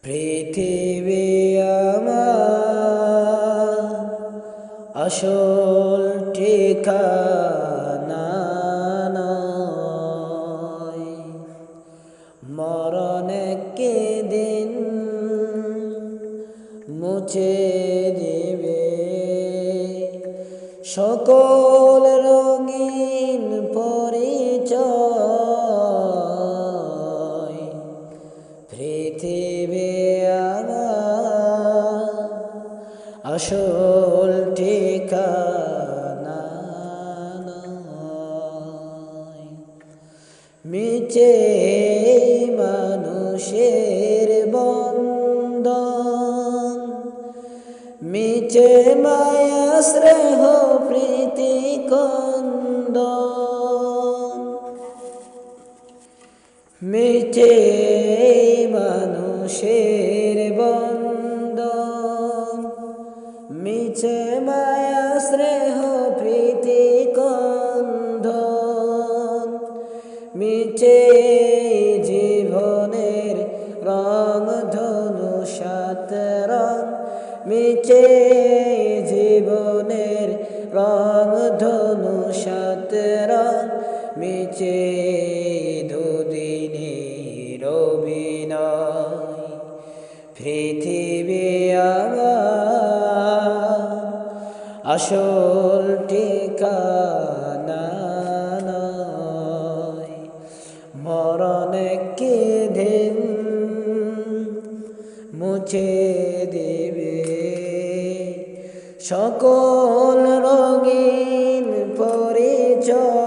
পৃথিবী আমার আসল ঠিকানা নয়। মরণ একদিন মুছে দেবে সকল রঙিন পরিচয়। পৃথিবী আমার আসল ঠিকানা নয়। মিছে মানুষের বন্ধন, মিছে মায়া স্নেহ প্রীতি কন্দন, মিছে মানুষের বন্ধন, মিছে মায়া স্নেহ প্রীতি কন্দন, মিছে জীবনের রং ধনু সাত রং, মিছে জীবনের রং ধনু সাত রং, মিছে দুদিনের অভিনয়। পৃথিবী আমার আসল ঠিকানা নয়। মরণ একদিন মুছে দেবে সকল রঙিন পরিচয়।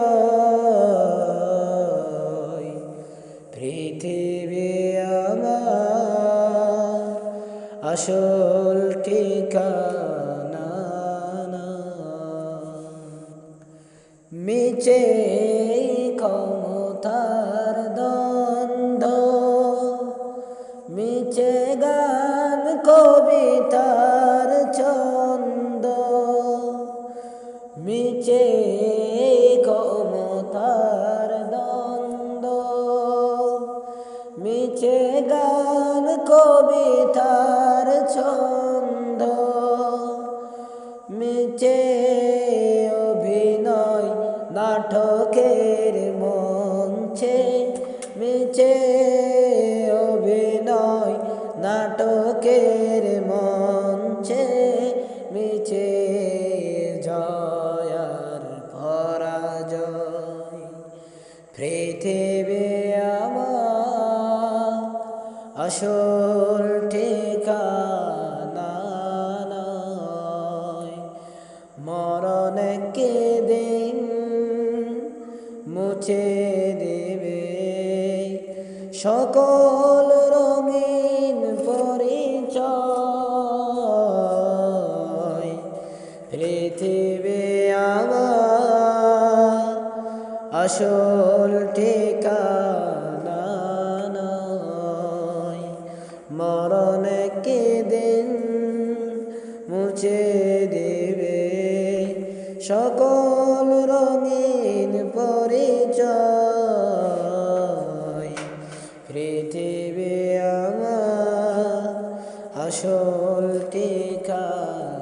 পৃথিবী আমার আসল ঠিকানা নয়। মিছে ক্ষমতার দ্বন্দ্ব, মিছে গান কবিতার ছন্দ, মিছে ক্ষমতার দ্বন্দ্ব, মিছে গান কবিতার ছন্দ, মিছে অভিনয় নাটকের মঞ্চে, মিছে অভিনয় নাটকের মঞ্চে, মিছে জয় আর পরাজয়। পৃথিবী আমার আসল ঠিকানা নয়। মরণ একদিন মুছে দেবে সকল রঙিন পরিচয়। পৃথিবী আমার আসল ঠিকানা নয়। মরণ একদিন মুছে দেবে সকল রঙিন পরিচয়। পৃথিবী আমার আসল ঠিকানা।